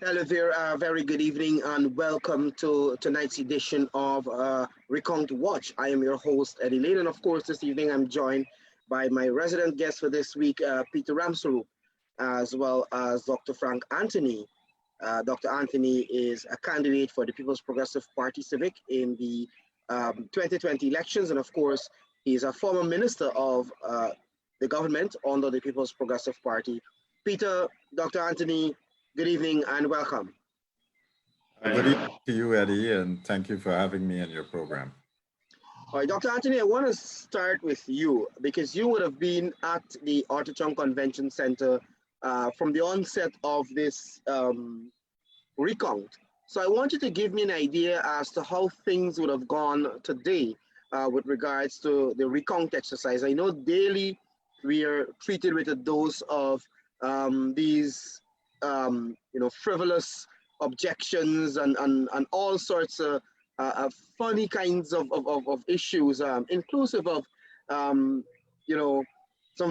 Hello there, very good evening and welcome to tonight's edition of Recount Watch. I am your host, Eddie Lane, and of course, this evening I'm joined by my resident guest for this week, Peter Ramsaroop, as well as Dr. Frank Anthony. Dr. Anthony is a candidate for the People's Progressive Party Civic in the 2020 elections, and of course, he's a former minister of the government under the People's Progressive Party. Peter, Dr. Anthony, good evening and welcome. Good evening to you, Eddie, and thank you for having me in your program. All right, Dr. Anthony, I want to start with you because you would have been at the Artichon Convention Center from the onset of this recount. So I want you to give me an idea as to how things would have gone today with regards to the recount exercise. I know daily we are treated with a dose of these frivolous objections and all sorts of funny kinds of issues, inclusive of, some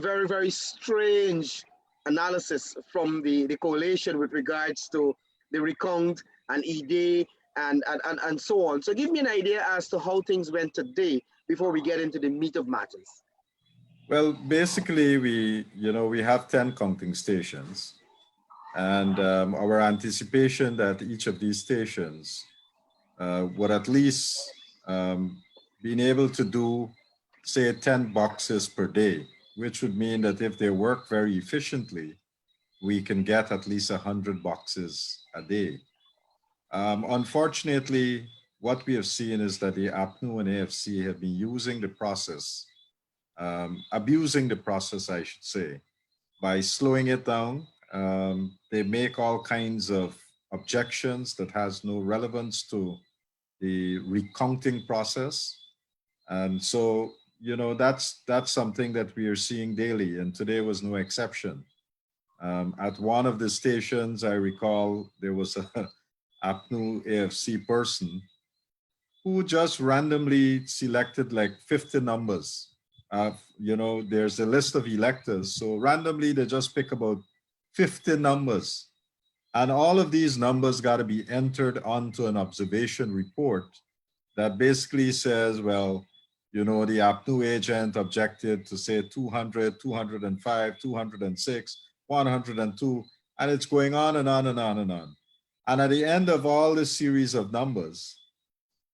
very, very strange analysis from the coalition with regards to the recount and E-Day and so on. So give me an idea as to how things went today before we get into the meat of matters. Well, basically, we have 10 counting stations. And our anticipation that each of these stations would at least being able to do, say, 10 boxes per day, which would mean that if they work very efficiently, we can get at least 100 boxes a day. Unfortunately, what we have seen is that the APNU and AFC have been using the process, abusing the process, I should say, by slowing it down. They make all kinds of objections that has no relevance to the recounting process. And so, that's something that we are seeing daily, and today was no exception. At one of the stations, I recall there was a APNU AFC person who just randomly selected like 50 numbers. There's a list of electors, so randomly they just pick about 50 numbers. And all of these numbers got to be entered onto an observation report that basically says, well, the APNU agent objected to say 200, 205, 206, 102, and it's going on and on and on and on. And at the end of all this series of numbers,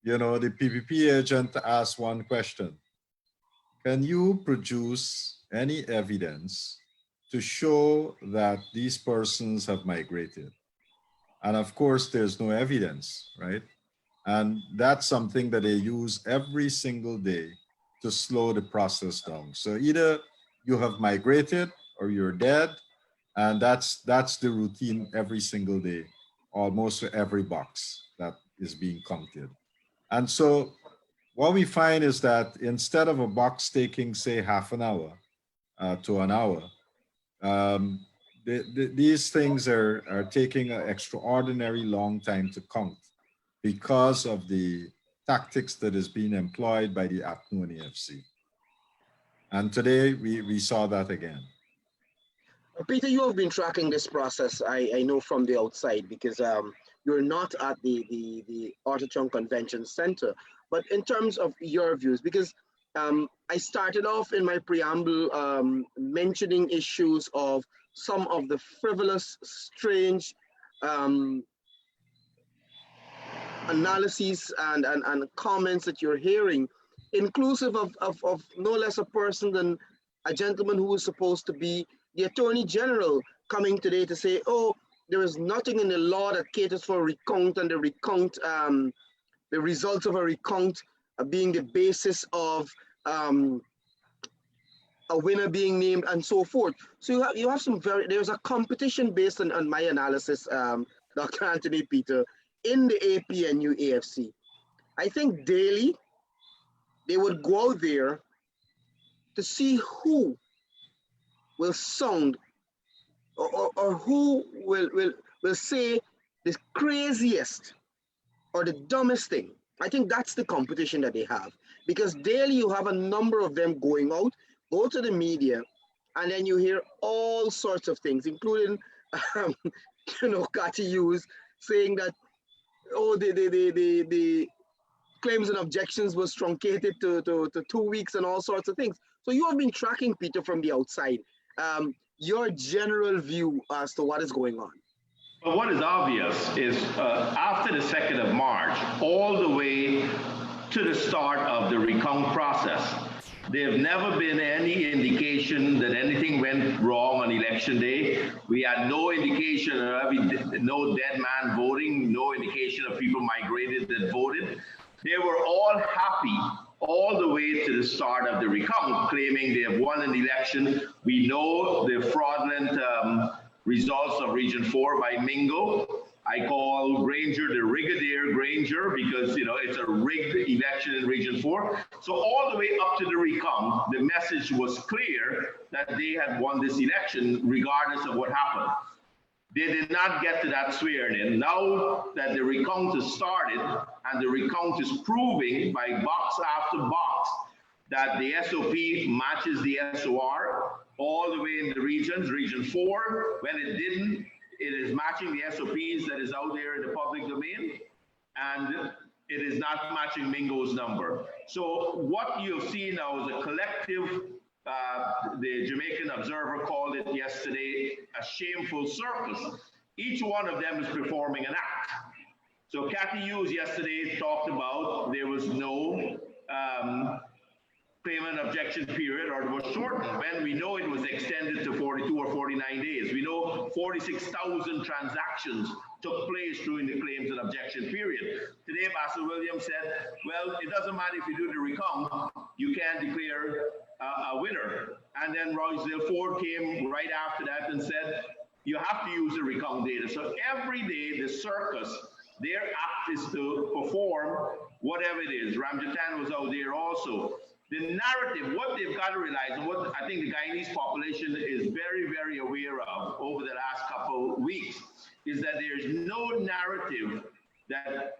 the PPP agent asks one question: can you produce any evidence to show that these persons have migrated? And of course, there's no evidence, right? And that's something that they use every single day to slow the process down. So either you have migrated or you're dead, and that's the routine every single day, almost for every box that is being counted. And so what we find is that instead of a box taking, say, half an hour to an hour, these things are taking an extraordinary long time to count because of the tactics that is being employed by the APNU and AFC. And today we saw that again. Peter, you have been tracking this process, I know from the outside, because you're not at the Artichon Convention Center. But in terms of your views, because I started off in my preamble mentioning issues of some of the frivolous, strange analyses and comments that you're hearing, inclusive of no less a person than a gentleman who was supposed to be the Attorney General coming today to say, oh, there is nothing in the law that caters for a recount, and the recount, the results of a recount being the basis of a winner being named and so forth. So you have some there's a competition based on my analysis, Dr. Anthony, Peter, in the APNU AFC. I think daily they would go out there to see who will sound or who will say the craziest or the dumbest thing. I think that's the competition that they have, because daily you have a number of them going out, go to the media, and then you hear all sorts of things, including Cathy Hughes saying that, oh, the claims and objections was truncated to 2 weeks and all sorts of things. So you have been tracking, Peter, from the outside. Your general view as to what is going on. But what is obvious is after the 2nd of March, all the way to the start of the recount process, there have never been any indication that anything went wrong on election day. We had no indication of no dead man voting, no indication of people migrated that voted. They were all happy all the way to the start of the recount, claiming they have won an election. We know the fraudulent results of Region 4 by Mingo. I call Granger the Brigadier Granger because, it's a rigged election in Region 4. So all the way up to the recount, the message was clear that they had won this election regardless of what happened. They did not get to that swearing in. Now that the recount has started and the recount is proving by box after box that the SOP matches the SOR all the way in the regions. Region 4, when it didn't, it is matching the SOPs that is out there in the public domain, and it is not matching Mingo's number. So what you've seen now is a collective, the Jamaican Observer called it yesterday, a shameful circus. Each one of them is performing an act. So Cathy Hughes yesterday talked about there was no claimant objection period, or it was shortened when we know it was extended to 42 or 49 days. We know 46,000 transactions took place during the claims and objection period. Today, Pastor Williams said, well, it doesn't matter if you do the recount, you can't declare a winner. And then Roysdale Ford came right after that and said, you have to use the recount data. So every day, the circus, their act is to perform whatever it is. Ramjatan was out there also. The narrative, what they've got to realize, and what I think the Guyanese population is very, very aware of over the last couple of weeks, is that there's no narrative that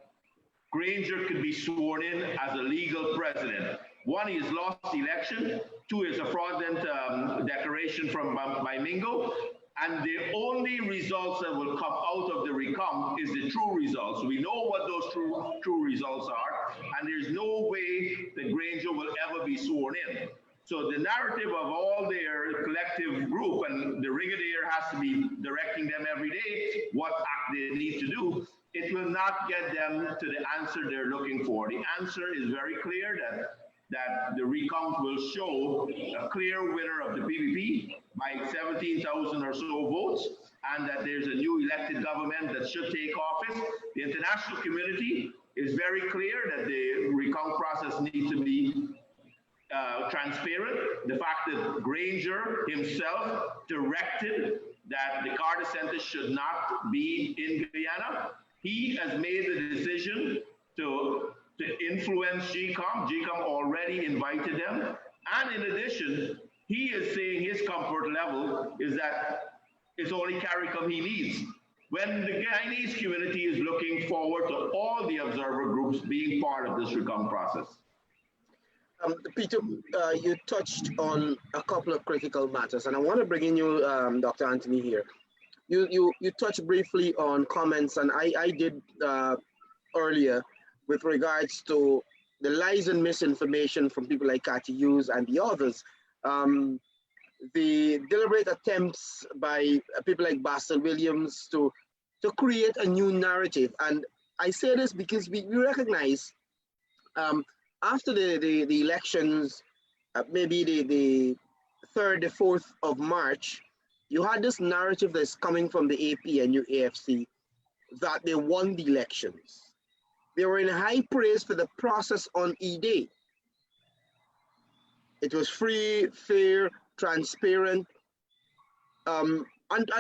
Granger could be sworn in as a legal president. One, he has lost the election. Two, is a fraudulent declaration by Mingo. And the only results that will come out of the recount is the true results. We know what those true results are, and there's no way that Granger will ever be sworn in. So the narrative of all their collective group, and the Brigadier has to be directing them every day what act they need to do, it will not get them to the answer they're looking for. The answer is very clear that the recount will show a clear winner of the PPP by 17,000 or so votes, and that there's a new elected government that should take office. The international community is very clear that the recount process needs to be transparent. The fact that Granger himself directed that the Carter Center should not be in Guyana, he has made the decision to influence GCOM. GCOM already invited them. And in addition, he is saying his comfort level is that it's only CARICOM he needs. When the Guyanese community is looking forward to all the observer groups being part of this recount process. Peter, you touched on a couple of critical matters, and I want to bring in you, Dr. Anthony, here. You touched briefly on comments, and I did earlier, with regards to the lies and misinformation from people like Cathy Hughes and the others. The deliberate attempts by people like Pastor Williams to create a new narrative. And I say this because we recognize after the elections, maybe the 3rd, the 4th of March, you had this narrative that's coming from the AP and UAFC that they won the elections. They were in high praise for the process on E-Day. It was free, fair, transparent. And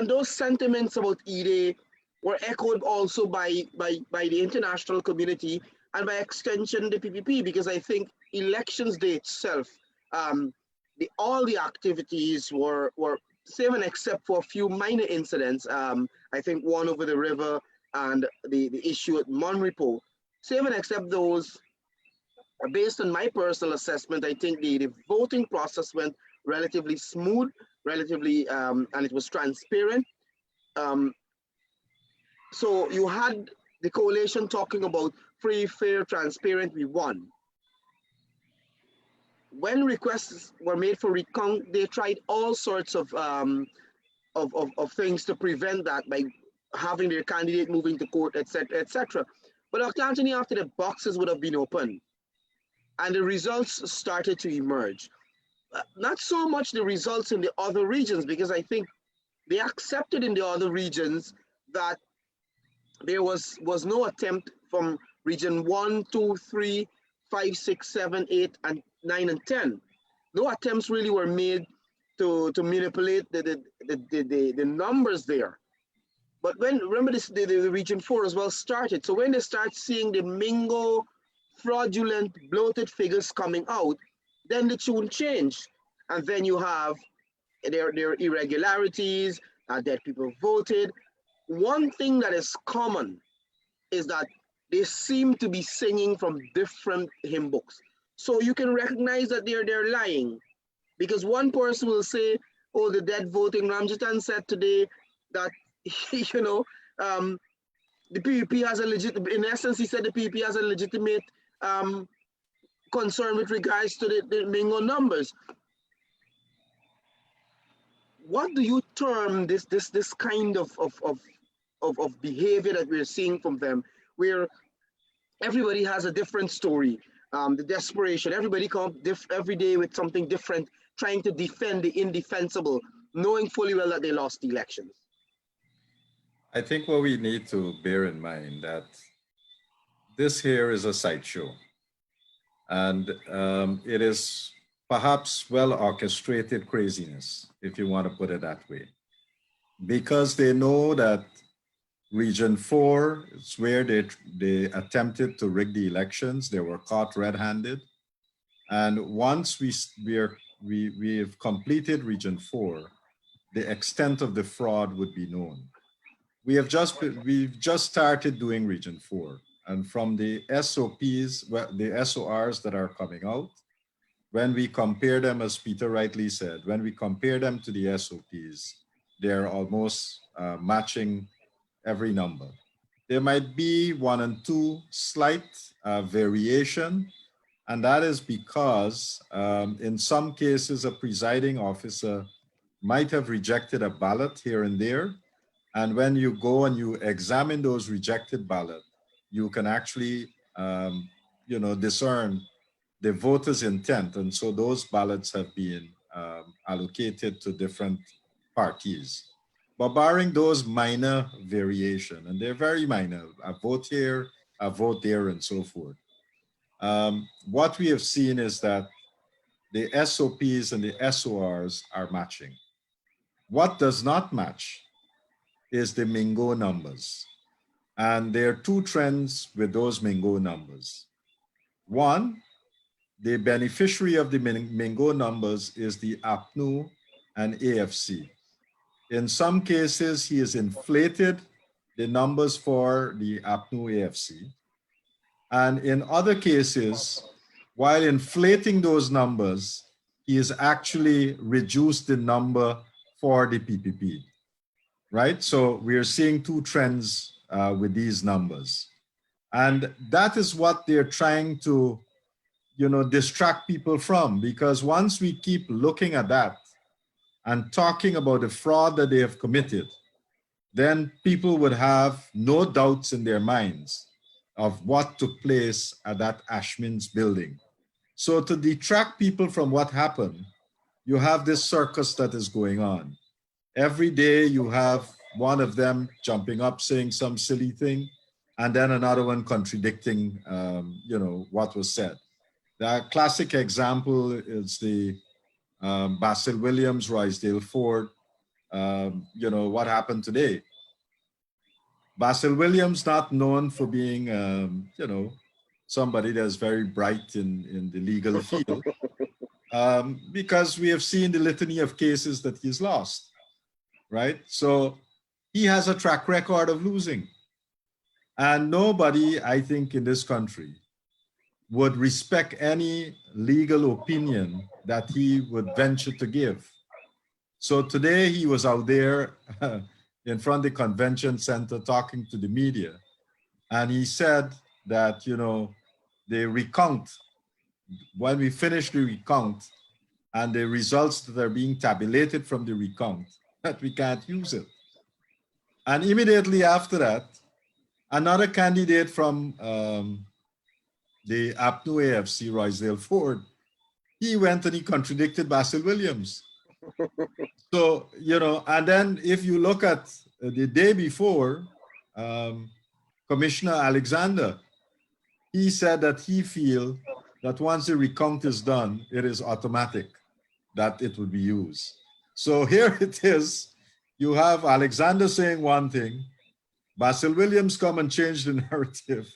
those sentiments about E-Day were echoed also by the international community and by extension the PPP, because I think elections day itself, all the activities were save and except for a few minor incidents. I think one over the river and the issue at Monrepo. Save and except those, based on my personal assessment, I think the voting process went relatively smooth, and it was transparent. So you had the coalition talking about free, fair, transparent, we won. When requests were made for recount, they tried all sorts of things to prevent that by having their candidate moving to court, etc., etc. But Dr. Anthony, after the boxes would have been open and the results started to emerge, not so much the results in the other regions, because I think they accepted in the other regions that there was no attempt from region 1, 2, 3, 5, 6, 7, 8, and 9 and 10. No attempts really were made to manipulate the numbers there. But when remember this the region 4 as well started. So when they start seeing the Mingo fraudulent bloated figures coming out, then the tune changed. And then you have their irregularities, that people voted. One thing that is common is that they seem to be singing from different hymn books. So you can recognize that they're lying, because one person will say, "Oh, the dead voting." Ramjitan said today that you know the PPP has a legit. In essence, he said the PPP has a legitimate um, concern with regards to the Mingo numbers. What do you term this kind of behavior that we're seeing from them, where everybody has a different story, the desperation, everybody come up every day with something different, trying to defend the indefensible, knowing fully well that they lost the elections. I think what we need to bear in mind that this here is a sideshow, and it is perhaps well orchestrated craziness, if you want to put it that way, because they know that Region 4 is where they attempted to rig the elections. They were caught red-handed. And once we have completed Region 4, the extent of the fraud would be known. We've just started doing Region 4. And from the SOPs, the SORs that are coming out, when we compare them, as Peter rightly said, when we compare them to the SOPs, they're almost matching every number. There might be one and two slight variation, and that is because in some cases, a presiding officer might have rejected a ballot here and there. And when you go and you examine those rejected ballots, you can actually, discern the voter's intent. And so those ballots have been allocated to different parties. But barring those minor variation, and they're very minor, a vote here, a vote there, and so forth. What we have seen is that the SOPs and the SORs are matching. What does not match is the Mingo numbers. And there are two trends with those Mingo numbers. One, the beneficiary of the Mingo numbers is the APNU and AFC. In some cases, he has inflated the numbers for the APNU AFC. And in other cases, while inflating those numbers, he has actually reduced the number for the PPP, right? So we're seeing two trends with these numbers. And that is what they're trying to, distract people from, because once we keep looking at that and talking about the fraud that they have committed, then people would have no doubts in their minds of what took place at that Ashmin's building. So to detract people from what happened, you have this circus that is going on. Every day you have one of them jumping up, saying some silly thing, and then another one contradicting, what was said. The classic example is the Basil Williams, Roysdale Ford, what happened today. Basil Williams, not known for being, somebody that's very bright in the legal field, because we have seen the litany of cases that he's lost, right? So he has a track record of losing. And nobody, I think, in this country would respect any legal opinion that he would venture to give. So today he was out there in front of the convention center talking to the media. And he said that, you know, the recount, when we finish the recount and the results that are being tabulated from the recount, that we can't use it. And immediately after that, another candidate from the APNU AFC, Roysdale Ford, he went and he contradicted Basil Williams. So, you know, and then if you look at the day before, Commissioner Alexander, he said that he feels that once the recount is done, it is automatic that it would be used. So here it is. You have Alexander saying one thing, Basil Williams come and change the narrative,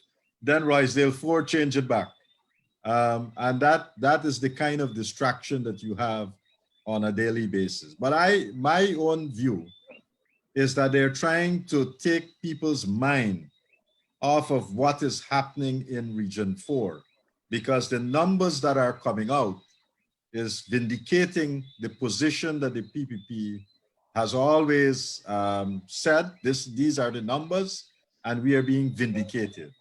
then Roysdale Ford change it back. And that is the kind of distraction that you have on a daily basis. But my own view is that they're trying to take people's mind off of what is happening in Region 4, because the numbers that are coming out is vindicating the position that the PPP has always said, these are the numbers, and we are being vindicated.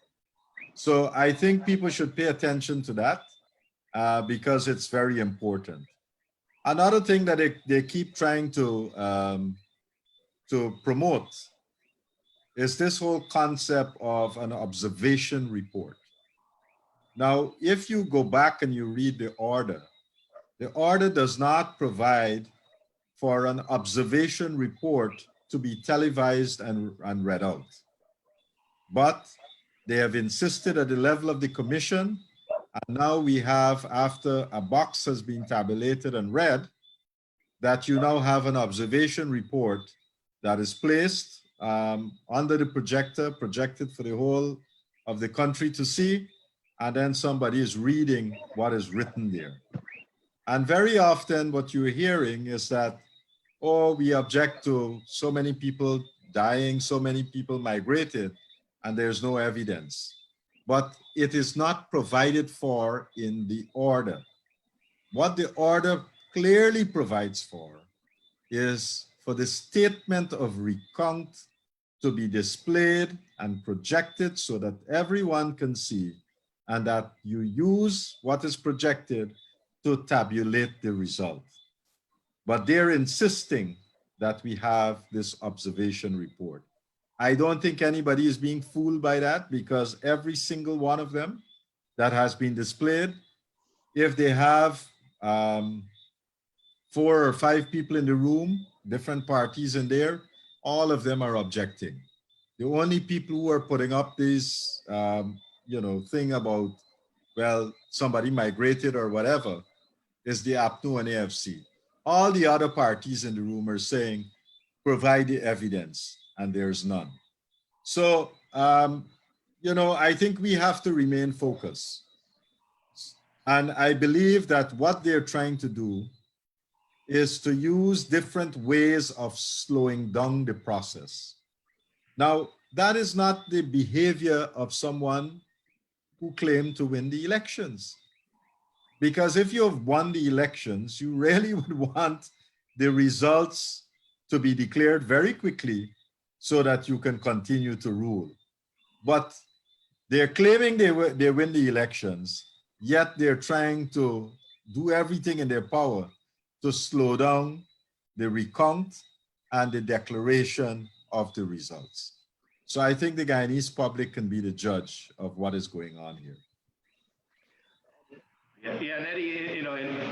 So I think people should pay attention to that because it's very important. Another thing that they keep trying to promote is this whole concept of an observation report. Now, if you go back and you read the order does not provide for an observation report to be televised and read out. But they have insisted at the level of the commission, and now we have, after a box has been tabulated and read, that you now have an observation report that is placed under the projector, projected for the whole of the country to see, and then somebody is reading what is written there. And very often what you're hearing is that, oh, we object to so many people dying, so many people migrated, and there's no evidence. But it is not provided for in the order. What the order clearly provides for is for the statement of recount to be displayed and projected so that everyone can see, and that you use what is projected to tabulate the result. But they're insisting that we have this observation report. I don't think anybody is being fooled by that, because every single one of them that has been displayed, if they have 4 or 5 people in the room, different parties in there, all of them are objecting. The only people who are putting up this, thing about, well, somebody migrated or whatever, is the APNU and AFC. All the other parties in the room are saying, provide the evidence, and there's none. So, I think we have to remain focused. And I believe that what they're trying to do is to use different ways of slowing down the process. Now, that is not the behavior of someone who claimed to win the elections. Because if you have won the elections, you really would want the results to be declared very quickly so that you can continue to rule. But they're claiming they win the elections, yet they're trying to do everything in their power to slow down the recount and the declaration of the results. So I think the Guyanese public can be the judge of what is going on here. Yeah, and Eddie,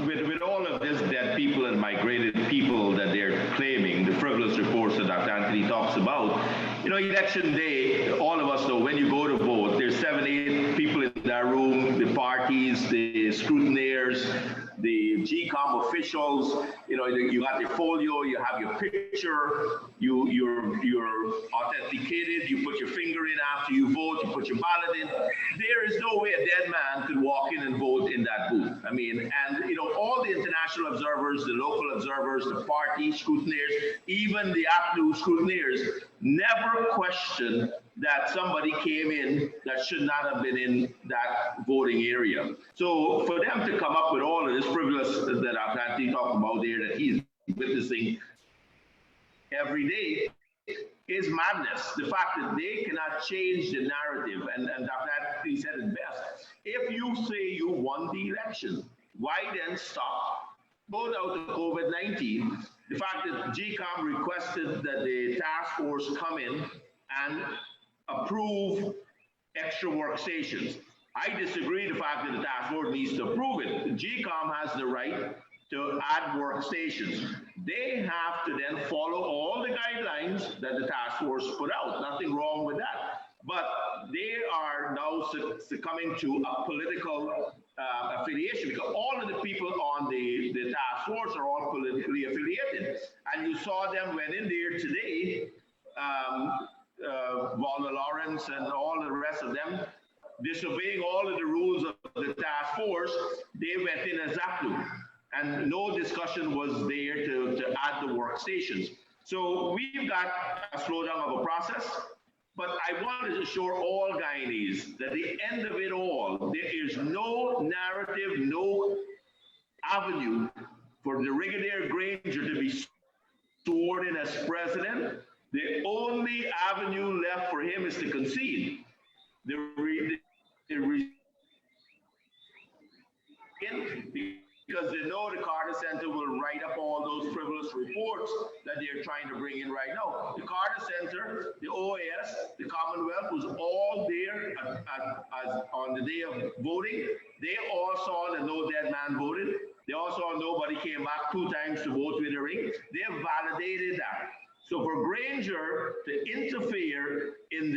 with all of this dead people and migrated people that they're claiming, the frivolous reports that Dr. Anthony talks about, election day, all of us know when you go to vote, there's 7, 8 people in that room, the parties, the scrutineers, the GCOM officials, you got your folio, you have your picture, you're authenticated, you put your finger in after you vote, you put your ballot in. There is no way a dead man could walk in and vote in that booth. I mean, and all the international observers, the local observers, the party scrutineers, even the APNU scrutineers never questioned that somebody came in that should not have been in that voting area. So for them to come up with all of this frivolous that Anthony talked about there, that he's witnessing every day, is madness. The fact that they cannot change the narrative, and Dr. Anthony said it best. If you say you won the election, why then stop? Both out of COVID-19, the fact that GCOM requested that the task force come in and approve extra workstations. I disagree the fact that the task force needs to approve it. GCOM has the right to add workstations. They have to then follow all the guidelines that the task force put out. Nothing wrong with that. But they are now succumbing to a political affiliation, because all of the people on the task force are all politically affiliated. And you saw them went in there today, Walter Lawrence and all the rest of them, disobeying all of the rules of the task force. They went in as APNU, and no discussion was there to add the workstations. So we've got a slowdown of a process, but I wanted to assure all Guyanese that at the end of it all, there is no narrative, no avenue for the Brigadier Granger to be sworn in as president. The only avenue left for him is to concede. Because they know the Carter Center will write up all those frivolous reports that they're trying to bring in right now. The Carter Center, the OAS, the Commonwealth was all there on the day of voting. They all saw that no dead man voted. They all saw nobody came back 2 times to vote with the ring. They have validated that. So for Granger to interfere in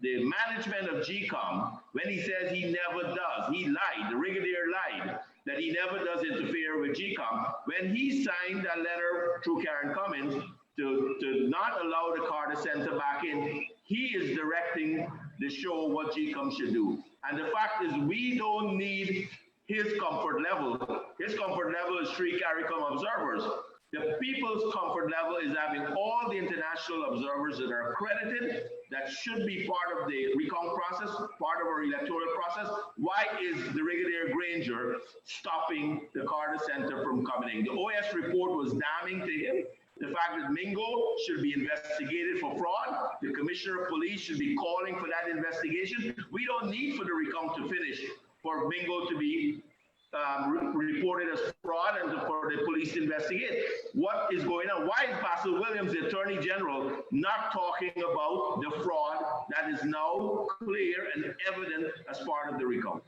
the management of GCOM, when he says he never does, he lied, the Brigadier lied, that he never does interfere with GCOM. When he signed a letter through Karen Cummins to not allow the Carter Center back in, he is directing the show what GCOM should do. And the fact is, we don't need his comfort level. His comfort level is 3 CARICOM observers. The people's comfort level is having all the international observers that are accredited, that should be part of the recount process, part of our electoral process. Why is the Brigadier Granger stopping the Carter Center from coming in? The OS report was damning to him. The fact that Mingo should be investigated for fraud, the Commissioner of Police should be calling for that investigation. We don't need for the recount to finish for Mingo to be reported as fraud and for the police to investigate. What is going on? Why is Basil Williams, the Attorney General, not talking about the fraud that is now clear and evident as part of the recount?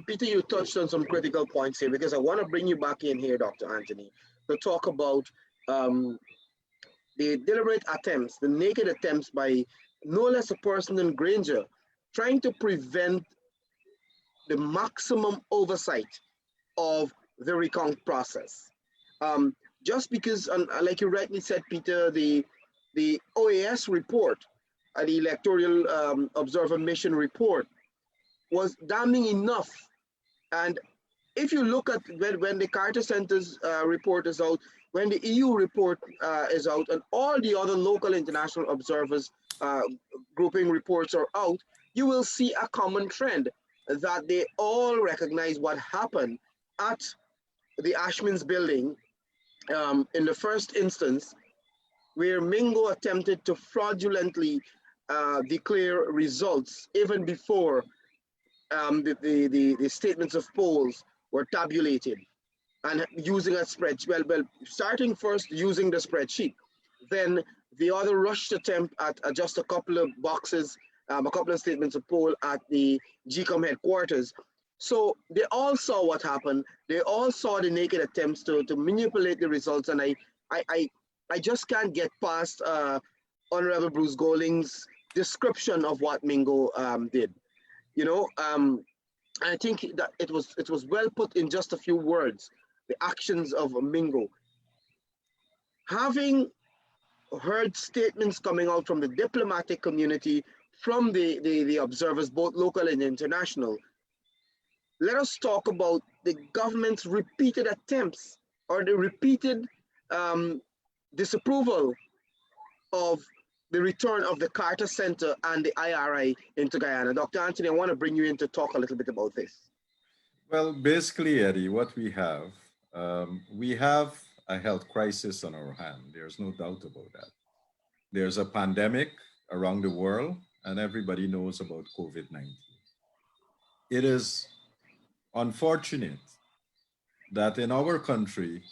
Peter, you touched on some critical points here, because I want to bring you back in here, Dr. Anthony, to talk about the deliberate attempts, the naked attempts by no less a person than Granger, trying to prevent the maximum oversight of the recount process. Just because, like you rightly said, Peter, the OAS report, the Electoral Observer Mission report, was damning enough. And if you look at when the Carter Center's report is out, when the EU report is out, and all the other local international observers grouping reports are out, you will see a common trend that they all recognize what happened at the Ashman's building in the first instance, where Mingo attempted to fraudulently declare results even before the statements of polls were tabulated, and using a spreadsheet. Well, starting first using the spreadsheet, then the other rushed attempt at just a couple of boxes, a couple of statements of poll at the GCOM headquarters. So they all saw what happened. They all saw the naked attempts to manipulate the results. And I just can't get past Honorable Bruce Golding's description of what Mingo did. You know, I think that it was well put in just a few words, the actions of Mingo. Having heard statements coming out from the diplomatic community, from the observers, both local and international, let us talk about the government's repeated attempts, or the repeated disapproval of the return of the Carter Center and the IRI into Guyana. Dr. Anthony, I want to bring you in to talk a little bit about this. Well, basically, Eddie, what we have a health crisis on our hand. There's no doubt about that. There's a pandemic around the world, and everybody knows about COVID-19. It is unfortunate that in our country,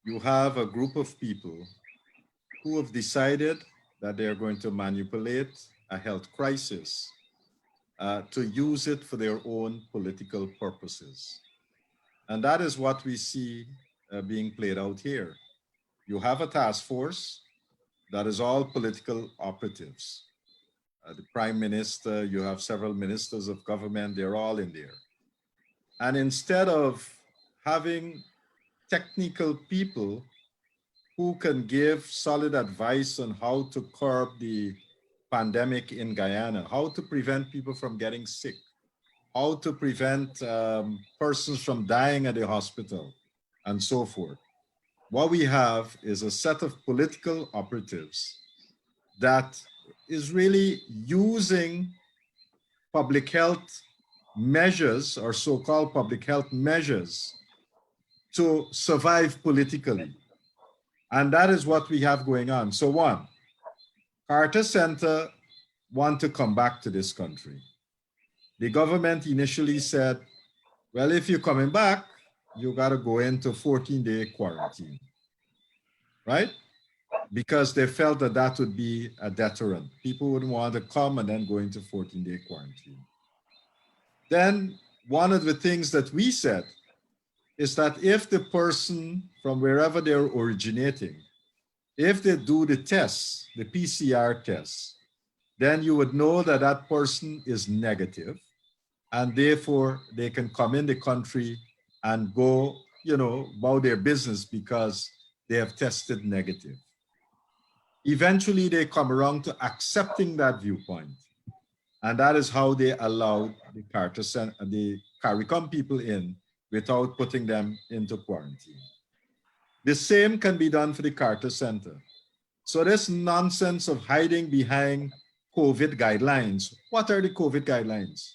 you have a group of people who have decided that they're going to manipulate a health crisis to use it for their own political purposes. And that is what we see being played out here. You have a task force that is all political operatives. The prime minister, you have several ministers of government, they're all in there. And instead of having technical people who can give solid advice on how to curb the pandemic in Guyana, how to prevent people from getting sick, how to prevent persons from dying at the hospital, and so forth. What we have is a set of political operatives that is really using public health measures or so-called public health measures to survive politically. And that is what we have going on. So one, Carter Center want to come back to this country. The government initially said, well, if you're coming back, you got to go into 14-day quarantine, right? Because they felt that that would be a deterrent. People wouldn't want to come and then go into 14-day quarantine. Then one of the things that we said is that if the person from wherever they're originating, if they do the tests, the PCR tests, then you would know that that person is negative, and therefore they can come in the country and go, about their business because they have tested negative. Eventually they come around to accepting that viewpoint. And that is how they allowed the CARICOM people in without putting them into quarantine. The same can be done for the Carter Center. So this nonsense of hiding behind COVID guidelines. What are the COVID guidelines?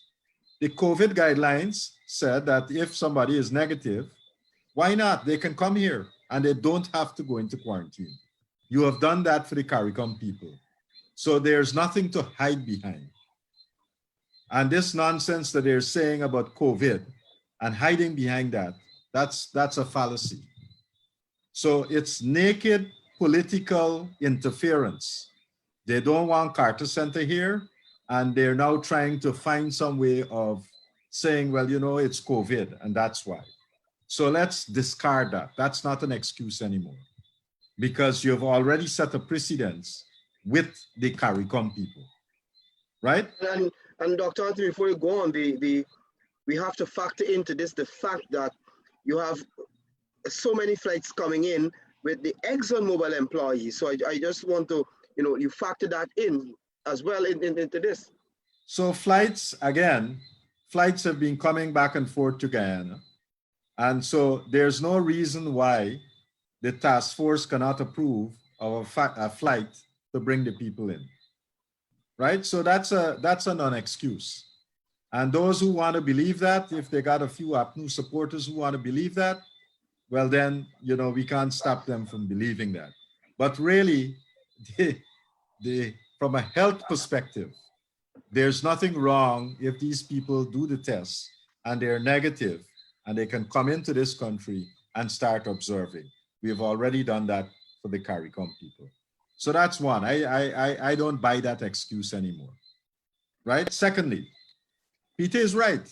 The COVID guidelines said that if somebody is negative, why not? They can come here and they don't have to go into quarantine. You have done that for the CARICOM people. So there's nothing to hide behind. And this nonsense that they're saying about COVID and hiding behind that, that's a fallacy. So it's naked political interference. They don't want Carter Center here, and they're now trying to find some way of saying, well, it's COVID, and that's why. So let's discard that. That's not an excuse anymore, because you've already set a precedence with the CARICOM people, right? And Dr. Anthony, before you go on, we have to factor into this the fact that you have so many flights coming in with the ExxonMobil employees. So I just want to, you factor that in as well into this. So flights have been coming back and forth to Guyana. And so there's no reason why the task force cannot approve of a flight to bring the people in. Right? So that's a non-excuse. And those who want to believe that, if they got a few APNU supporters who want to believe that, well then, we can't stop them from believing that. But really, from a health perspective, there's nothing wrong if these people do the tests and they're negative and they can come into this country and start observing. We've already done that for the CARICOM people. So that's one. I don't buy that excuse anymore, right? Secondly, Peter is right.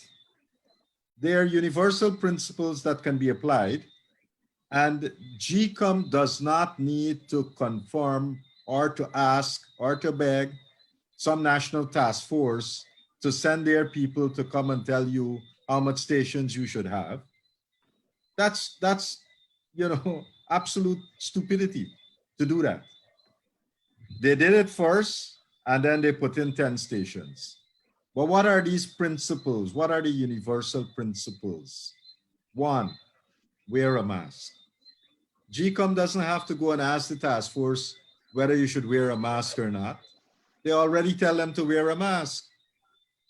There are universal principles that can be applied, and GCOM does not need to conform or to ask or to beg some national task force to send their people to come and tell you how much stations you should have. That's absolute stupidity to do that. They did it first, and then they put in 10 stations. But what are these principles? What are the universal principles? One, wear a mask. GCOM doesn't have to go and ask the task force whether you should wear a mask or not. They already tell them to wear a mask.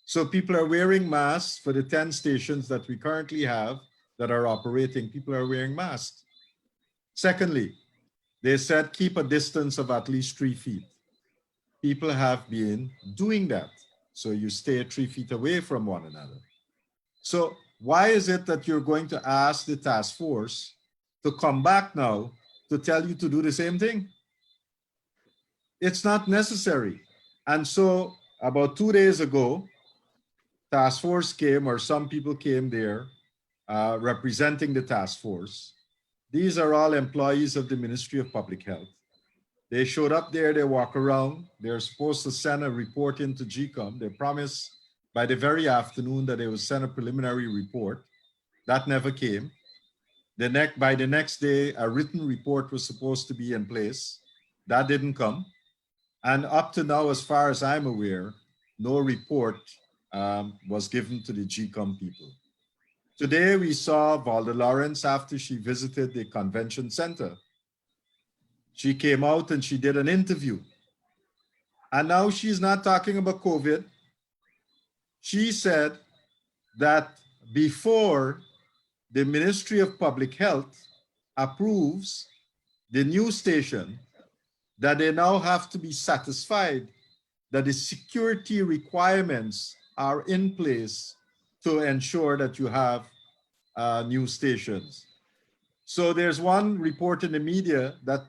So people are wearing masks for the 10 stations that we currently have that are operating. People are wearing masks. Secondly, they said keep a distance of at least 3 feet. people have been doing that. So you stay 3 feet away from one another. So why is it that you're going to ask the task force to come back now to tell you to do the same thing? It's not necessary. And so about 2 days ago, task force came, or some people came there representing the task force. These are all employees of the Ministry of Public Health. They showed up there, they walk around. They're supposed to send a report into GCOM. They promised by the very afternoon that they would send a preliminary report. That never came. By the next day, a written report was supposed to be in place. That didn't come. And up to now, as far as I'm aware, no report was given to the GCOM people. Today, we saw Valda Lawrence after she visited the convention center. She came out and she did an interview. And now she's not talking about COVID. She said that before the Ministry of Public Health approves the new station, that they now have to be satisfied that the security requirements are in place to ensure that you have new stations. So there's one report in the media that,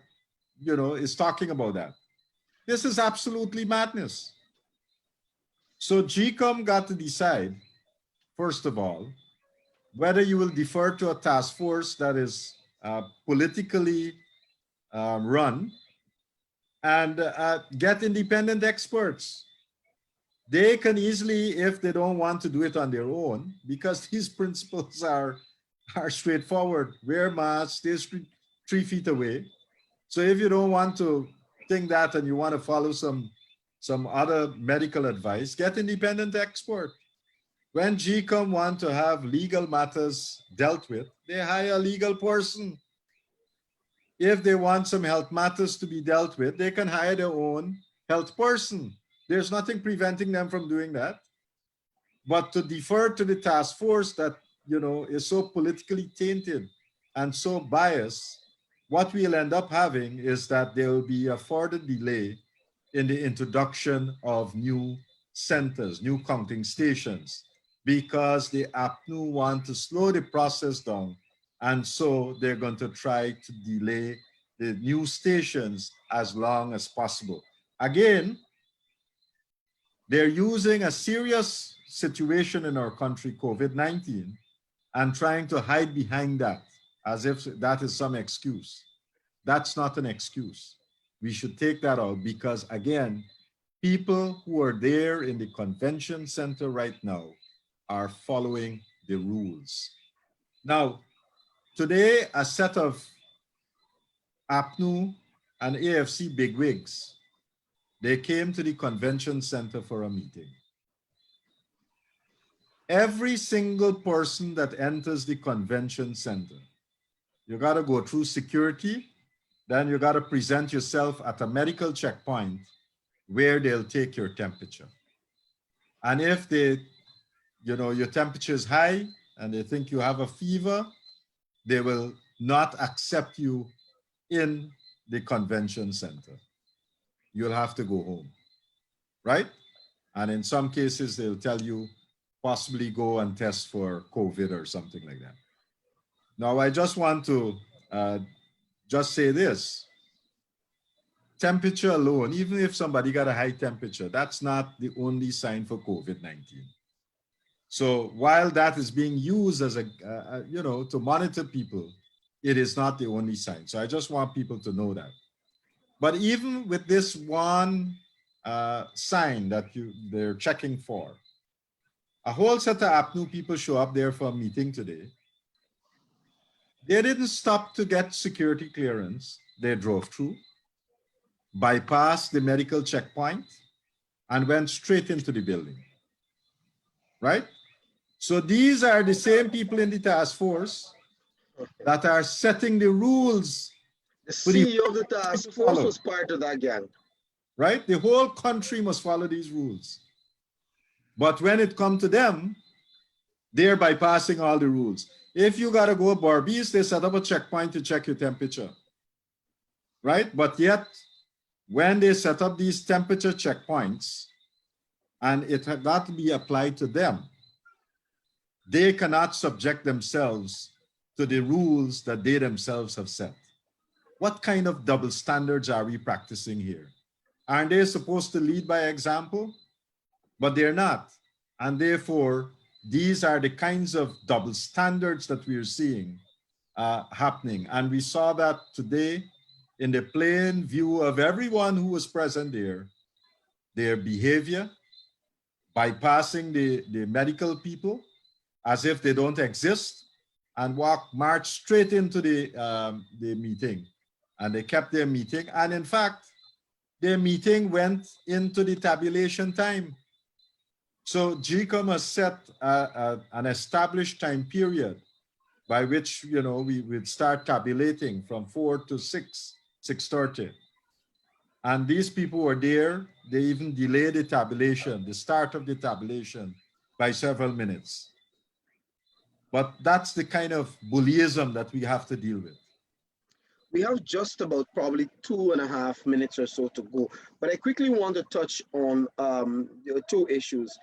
is talking about that. This is absolutely madness. So GCOM got to decide, first of all, whether you will defer to a task force that is politically run and get independent experts. They can easily, if they don't want to do it on their own, because these principles are straightforward. Wear masks, stay 3 feet away. So if you don't want to think that and you want to follow some other medical advice, get independent expert. When GCOM want to have legal matters dealt with, they hire a legal person. If they want some health matters to be dealt with, they can hire their own health person. There's nothing preventing them from doing that. But to defer to the task force that, is so politically tainted and so biased, what we'll end up having is that there will be a further delay in the introduction of new centers, new counting stations, because the APNU want to slow the process down. And so they're going to try to delay the new stations as long as possible. Again, they're using a serious situation in our country, COVID-19, and trying to hide behind that as if that is some excuse. That's not an excuse. We should take that out because, again, people who are there in the convention center right now are following the rules. Now, today, a set of APNU and AFC bigwigs, they came to the convention center for a meeting. Every single person that enters the convention center, you got to go through security, then you got to present yourself at a medical checkpoint where they'll take your temperature. And if your temperature is high and they think you have a fever, they will not accept you in the convention center. You'll have to go home, right? And in some cases, they'll tell you possibly go and test for COVID or something like that. Now, I just want to just say this. Temperature alone, even if somebody got a high temperature, that's not the only sign for COVID-19. So while that is being used as to monitor people, it is not the only sign. So I just want people to know that. But even with this one sign that they're checking for, a whole set of APNU people show up there for a meeting today. They didn't stop to get security clearance. They drove through, bypassed the medical checkpoint, and went straight into the building, right? So these are the same people in the task force that are setting the rules. The CEO of the task force was part of that gang. Right? The whole country must follow these rules. But when it comes to them, they're bypassing all the rules. If you got to go Barbies, they set up a checkpoint to check your temperature. Right? But yet, when they set up these temperature checkpoints and it had not to be applied to them, they cannot subject themselves to the rules that they themselves have set. What kind of double standards are we practicing here? Aren't they supposed to lead by example? But they're not. And therefore, these are the kinds of double standards that we're seeing happening. And we saw that today in the plain view of everyone who was present there, their behavior, bypassing the medical people as if they don't exist, and march straight into the meeting. And they kept their meeting. And in fact, their meeting went into the tabulation time. So GCOM has set an established time period by which, you know, we would start tabulating from 4 to 6:30. And these people were there. They even delayed the tabulation, the start of the tabulation, by several minutes. But that's the kind of bullyism that we have to deal with. We have just about probably 2.5 minutes or so to go, but I quickly want to touch on two issues.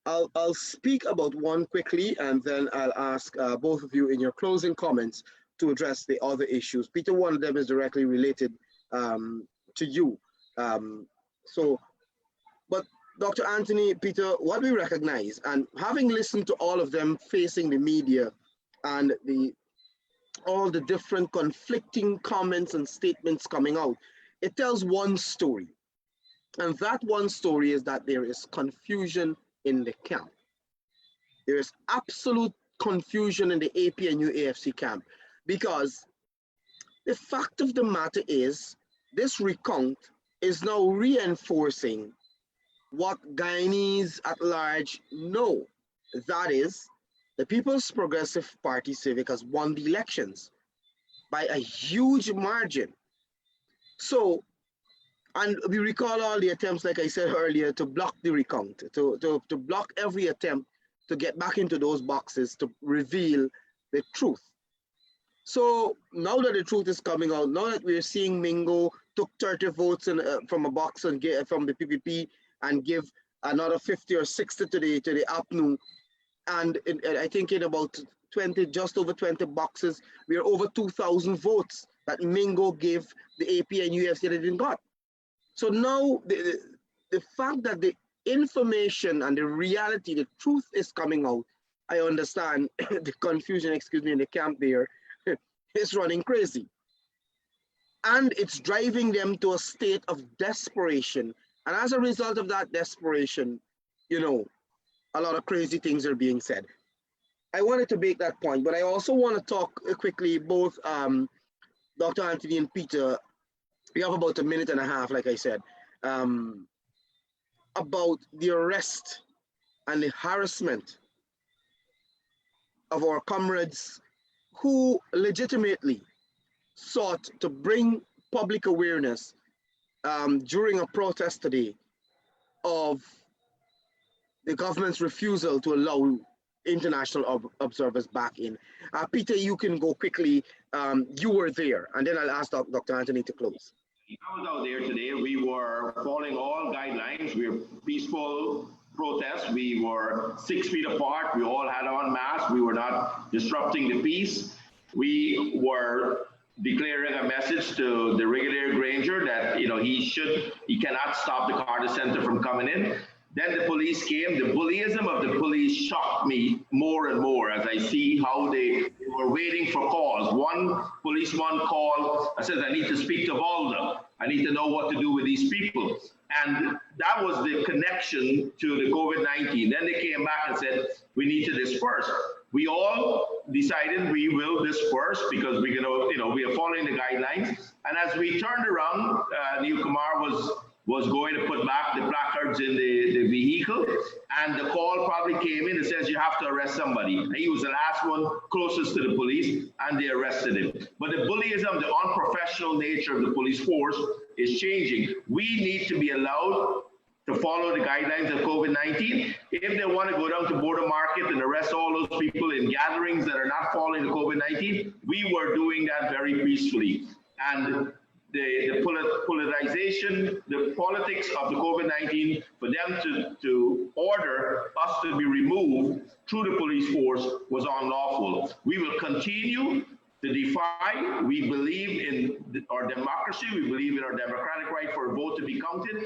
I'll speak about one quickly, and then I'll ask both of you in your closing comments to address the other issues. Peter, one of them is directly related to you. But Dr. Anthony, Peter, what we recognize, and having listened to all of them facing the media and all the different conflicting comments and statements coming out, it tells one story. And that one story is that there is confusion in the camp. There is absolute confusion in the APNU AFC camp, because the fact of the matter is this recount is now reinforcing what Guyanese at large know. That is, the People's Progressive Party Civic has won the elections by a huge margin. So, and we recall all the attempts, like I said earlier, to block the recount, to block every attempt to get back into those boxes to reveal the truth. So now that the truth is coming out, now that we're seeing Mingo took 30 votes from a box and from the PPP and give another 50 or 60 to the APNU, and I think in about 20, just over 20 boxes, we are over 2,000 votes that Mingo gave the AP and UFC that they didn't got. So now the fact that the information and the reality, the truth is coming out, I understand the confusion, in the camp there is running crazy. And it's driving them to a state of desperation. And as a result of that desperation, you know, a lot of crazy things are being said. I wanted to make that point, but I also want to talk quickly, both Dr. Anthony and Peter, we have about 1.5 minutes, like I said, about the arrest and the harassment of our comrades who legitimately sought to bring public awareness during a protest today of the government's refusal to allow international observers back in. Peter, you can go quickly. You were there, and then I'll ask Dr. Anthony to close. I was out there today. We were following all guidelines. We were peaceful protests. We were 6 feet apart. We all had on masks. We were not disrupting the peace. We were declaring a message to the Brigadier Granger that, you know, he cannot stop the Carter Center from coming in. Then the police came. The bullyism of the police shocked me more and more as I see how they were waiting for calls. One policeman called and says, I need to speak to Valda. I need to know what to do with these people. And that was the connection to the COVID-19. Then they came back and said, we need to disperse. We all decided we will disperse because we're going to, you know, we are following the guidelines. And as we turned around, Neil Kumar was going to put back the placards in the vehicle, and the call probably came in and says you have to arrest somebody. And he was the last one closest to the police, and they arrested him. But the bullyism, the unprofessional nature of the police force is changing. We need to be allowed to follow the guidelines of COVID-19. If they want to go down to Border Market and arrest all those people in gatherings that are not following the COVID-19, we were doing that very peacefully. And politicization, the politics of the COVID-19, for them to order us to be removed through the police force was unlawful. We will continue to defy. We believe in our democracy. We believe in our democratic right for a vote to be counted.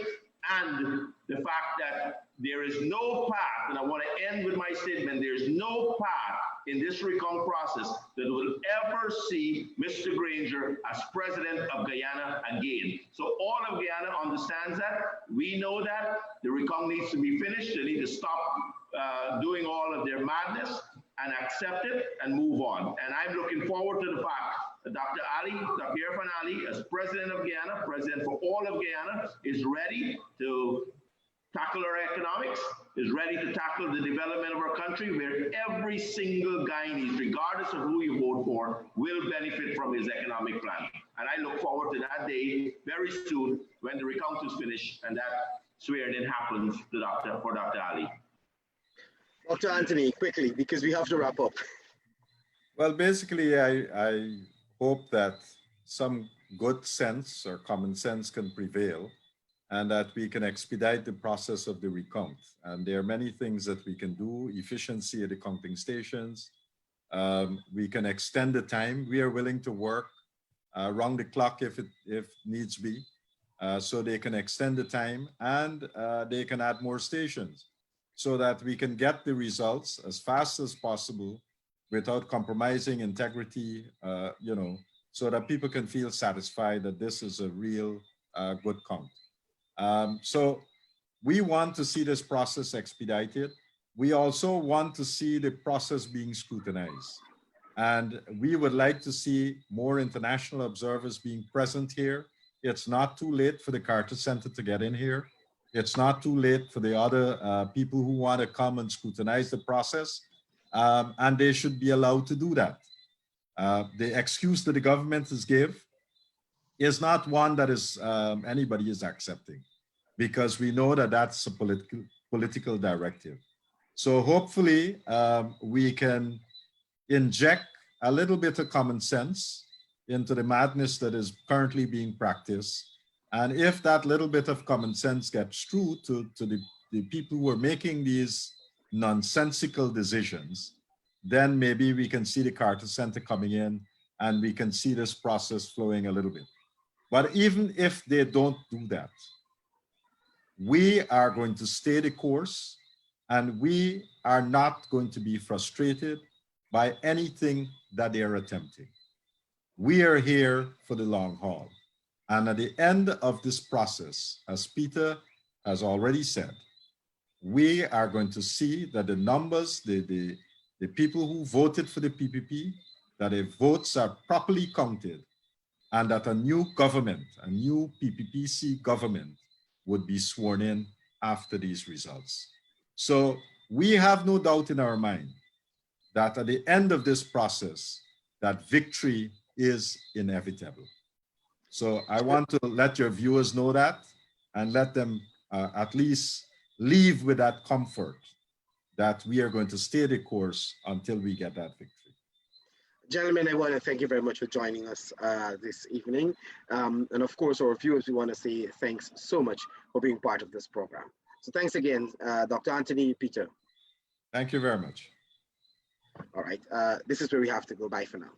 And the fact that there is no path, and I want to end with my statement, there's no path in this recount process that will ever see Mr. Granger as president of Guyana again. So all of Guyana understands that. We know that. The recount needs to be finished. They need to stop doing all of their madness and accept it and move on. And I'm looking forward to the fact that Dr. Irfan Ali, as president of Guyana, president for all of Guyana, is ready to tackle our economics, is ready to tackle the development of our country, where every single Guyanese, regardless of who you vote for, will benefit from his economic plan. And I look forward to that day very soon when the recount is finished and that swearing-in happens to for Dr. Ali. Dr. Anthony, quickly, because we have to wrap up. Well, basically, I hope that some good sense or common sense can prevail and that we can expedite the process of the recount. And there are many things that we can do: efficiency at the counting stations. We can extend the time. We are willing to work around the clock if needs be, so they can extend the time and they can add more stations so that we can get the results as fast as possible without compromising integrity, so that people can feel satisfied that this is a real good count. So we want to see this process expedited. We also want to see the process being scrutinized. And we would like to see more international observers being present here. It's not too late for the Carter Center to get in here. It's not too late for the other people who want to come and scrutinize the process. And they should be allowed to do that. The excuse that the government has give is not one that is anybody is accepting, because we know that that's a political directive. So hopefully we can inject a little bit of common sense into the madness that is currently being practiced. And if that little bit of common sense gets through to the people who are making these nonsensical decisions, then maybe we can see the Carter Center coming in and we can see this process flowing a little bit. But even if they don't do that, we are going to stay the course, and we are not going to be frustrated by anything that they are attempting. We are here for the long haul. And at the end of this process, as Peter has already said, we are going to see that the numbers, the people who voted for the PPP, that their votes are properly counted, and that a new government, a new PPPC government, would be sworn in after these results. So we have no doubt in our mind that at the end of this process, that victory is inevitable. So I want to let your viewers know that, and let them at least leave with that comfort that we are going to stay the course until we get that victory. Gentlemen, I want to thank you very much for joining us this evening. And of course, our viewers, we want to say thanks so much for being part of this program. So thanks again, Dr. Anthony, Peter. Thank you very much. All right, this is where we have to go. Bye for now.